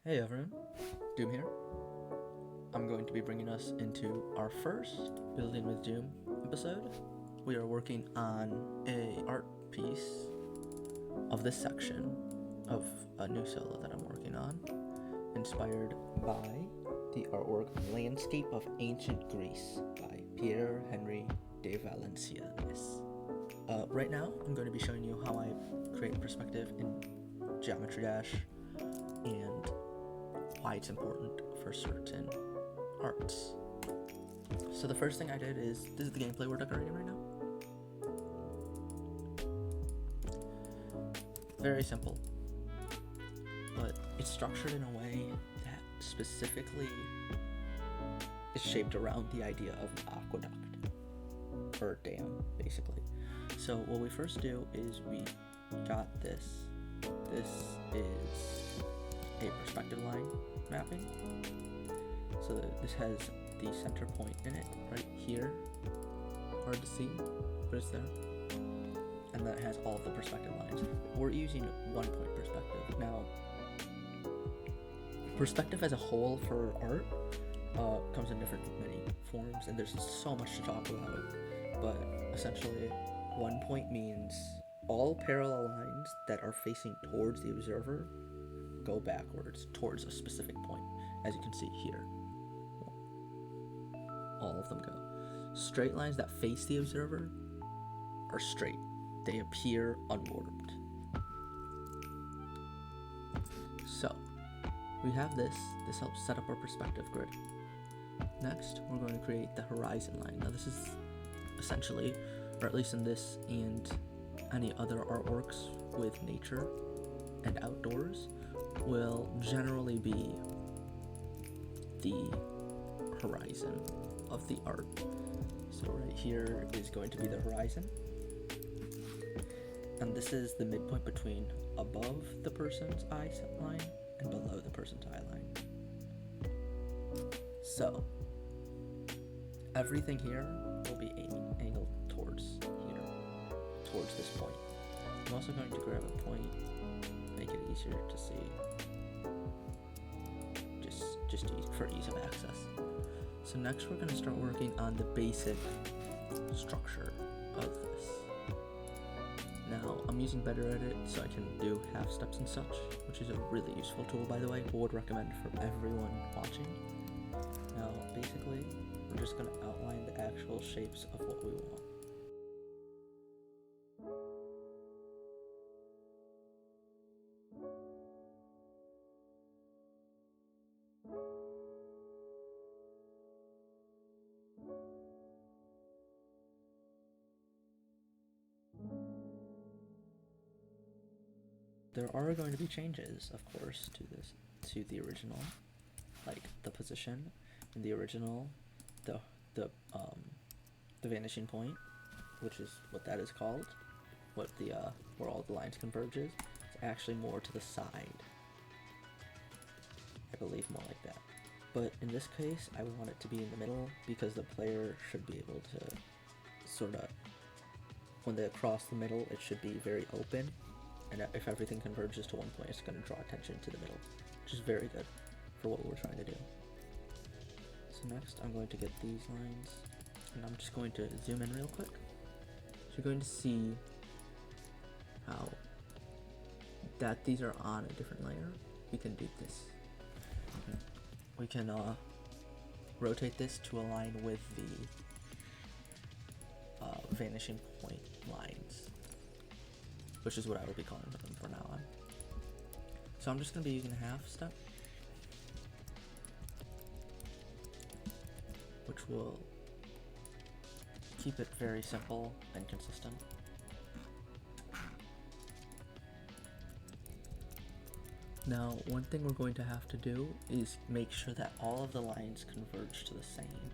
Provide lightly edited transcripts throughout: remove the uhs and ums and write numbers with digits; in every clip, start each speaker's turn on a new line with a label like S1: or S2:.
S1: Hey everyone, Doom here. I'm going to be bringing us into our first Building with Doom episode. We are working on a art piece of this section of a new solo that I'm working on, inspired by the artwork Landscape of Ancient Greece by Pierre Henry de Valenciennes. Right now, I'm going to be showing you how I create perspective in Geometry Dash and why it's important for certain arts. So the first thing I did is, this is the gameplay we're decorating right now. Very simple, but it's structured in a way that specifically is shaped around the idea of an aqueduct, or dam, basically. So what we first do is we got this. This is a perspective line mapping. So this has the center point in it right here. Hard to see, but it's there. And that has all of the perspective lines. We're using 1 point perspective. Now, perspective as a whole for art comes in many forms, and there's so much to talk about. But essentially, 1 point means all parallel lines that are facing towards the observer go backwards towards a specific point, as you can see here. All of them go. Straight lines that face the observer are straight. They appear unwarped. So, we have this. This helps set up our perspective grid. Next, we're going to create the horizon line. Now this is essentially, or at least in this and any other artworks with nature and outdoors, will generally be the horizon of the art. So right here is going to be the horizon, and this is the midpoint between above the person's eye line and below the person's eye line. So everything here will be angled towards here, towards this point. I'm also going to grab a point, make it easier to see, just for ease of access. So next we're going to start working on the basic structure of this. Now I'm using Better Edit so I can do half steps and such, which is a really useful tool, by the way. Would recommend for everyone watching. Now basically we're just going to outline the actual shapes of what we want. There are going to be changes, of course, to the original, like the position in the original, the vanishing point, which is what that is called, what the where all the lines converges. It's actually more to the side, I believe, more like that. But in this case, I want it to be in the middle because the player should be able to sort of, when they cross the middle, it should be very open. And if everything converges to one point, it's going to draw attention to the middle, which is very good for what we're trying to do. So next, I'm going to get these lines, and I'm just going to zoom in real quick. So you're going to see how that these are on a different layer. We can do this. We can rotate this to align with the vanishing point lines, which is what I will be calling them from now on. So I'm just going to be using a half step, which will keep it very simple and consistent. Now, one thing we're going to have to do is make sure that all of the lines converge to the same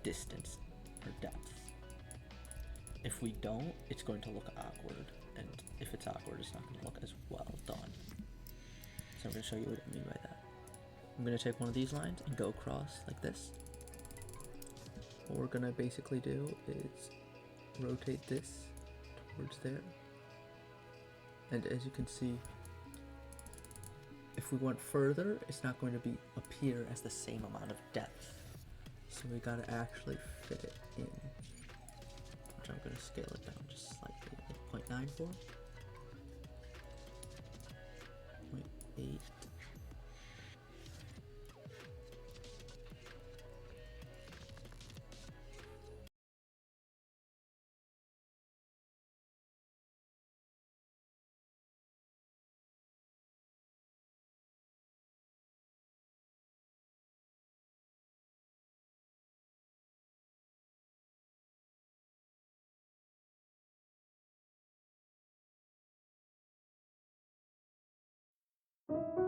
S1: distance or depth. If we don't, it's going to look awkward, and if it's awkward, it's not going to look as well done. So I'm going to show you what I mean by that. I'm going to take one of these lines and go across like this. What we're going to basically do is rotate this towards there, and as you can see, if if we went further, it's not going to appear as the same amount of depth. So we gotta actually fit it in, which I'm gonna scale it down just slightly, like 0.94, 0.8.